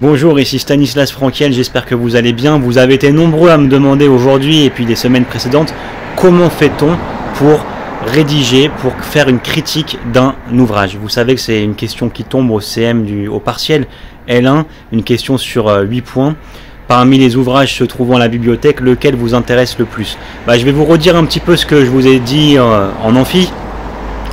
Bonjour, ici Stanislas Franquiel, j'espère que vous allez bien. Vous avez été nombreux à me demander aujourd'hui et puis les semaines précédentes comment fait-on pour rédiger, pour faire une critique d'un ouvrage. Vous savez que c'est une question qui tombe au CM au partiel L1, une question sur 8 points. Parmi les ouvrages se trouvant à la bibliothèque, lequel vous intéresse le plus? Je vais vous redire un petit peu ce que je vous ai dit en amphi.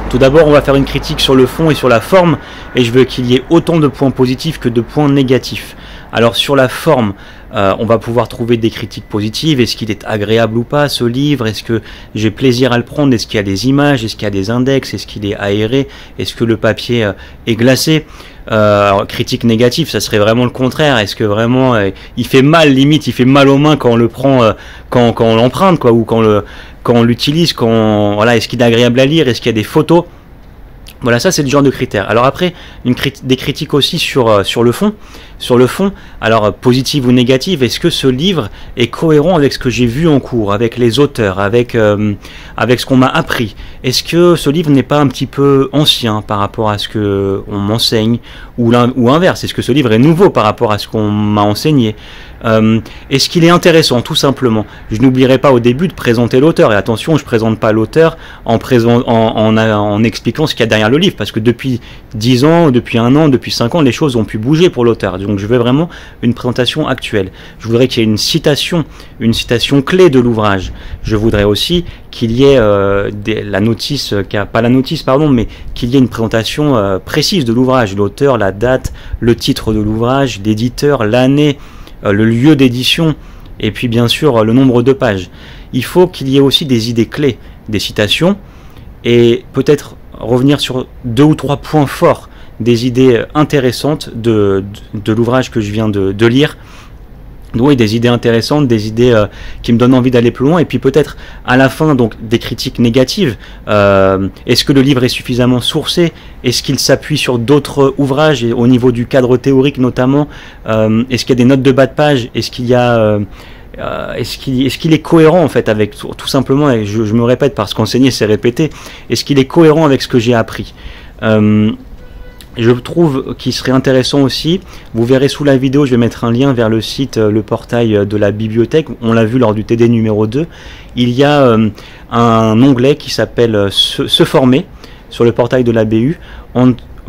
Tout d'abord, on va faire une critique sur le fond et sur la forme, et je veux qu'il y ait autant de points positifs que de points négatifs. Alors sur la forme, on va pouvoir trouver des critiques positives. Est-ce qu'il est agréable ou pas ce livre? Est-ce que j'ai plaisir à le prendre? Est-ce qu'il y a des images? Est-ce qu'il y a des index? Est-ce qu'il est aéré? Est-ce que le papier est glacé? Alors, critique négative, ça serait vraiment le contraire. Est-ce que vraiment il fait mal, limite il fait mal aux mains quand on le prend, quand on l'emprunte, quoi, ou quand on l'utilise, voilà, est-ce qu'il est agréable à lire? Est-ce qu'il y a des photos? Voilà, ça c'est le genre de critères. Alors après, des critiques aussi sur le fond. Sur le fond, alors positive ou négative, est-ce que ce livre est cohérent avec ce que j'ai vu en cours, avec les auteurs, avec ce qu'on m'a appris? Est-ce que ce livre n'est pas un petit peu ancien par rapport à ce que on m'enseigne, ou inverse? Est-ce que ce livre est nouveau par rapport à ce qu'on m'a enseigné? Est-ce qu'il est intéressant, tout simplement? Je n'oublierai pas au début de présenter l'auteur, et attention, je ne présente pas l'auteur en expliquant ce qu'il y a derrière le livre, parce que depuis 10 ans, depuis 1 an, depuis 5 ans, les choses ont pu bouger pour l'auteur. Donc je veux vraiment une présentation actuelle. Je voudrais qu'il y ait une citation clé de l'ouvrage. Je voudrais aussi qu'il y ait la notice, pas la notice, pardon, mais qu'il y ait une présentation précise de l'ouvrage, l'auteur, la date, le titre de l'ouvrage, l'éditeur, l'année, le lieu d'édition, et puis bien sûr le nombre de pages. Il faut qu'il y ait aussi des idées clés, des citations, et peut-être revenir sur 2 ou 3 points forts, des idées intéressantes de l'ouvrage que je viens de lire. Oui, des idées intéressantes, des idées qui me donnent envie d'aller plus loin, et puis peut-être à la fin donc des critiques négatives. Est-ce que le livre est suffisamment sourcé? Est-ce qu'il s'appuie sur d'autres ouvrages, et au niveau du cadre théorique notamment? Est-ce qu'il y a des notes de bas de page? Est-ce qu'il y a est-ce qu'il est cohérent en fait avec tout simplement, et je me répète parce qu'enseigner c'est répéter, est-ce qu'il est cohérent avec ce que j'ai appris? Je trouve qu'il serait intéressant aussi, vous verrez sous la vidéo, je vais mettre un lien vers le site, le portail de la bibliothèque, on l'a vu lors du TD numéro 2, il y a un onglet qui s'appelle se former sur le portail de la BU.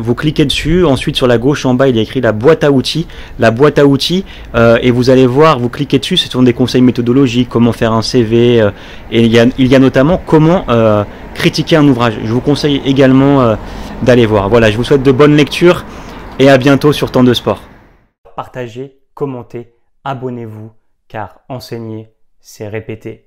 Vous cliquez dessus, ensuite sur la gauche en bas il y a écrit la boîte à outils, et vous allez voir, vous cliquez dessus, ce sont des conseils méthodologiques, comment faire un CV, et il y a notamment comment critiquer un ouvrage. Je vous conseille également d'aller voir. Voilà, je vous souhaite de bonnes lectures et à bientôt sur Temps de Sport. Partagez, commentez, abonnez-vous, car enseigner, c'est répéter.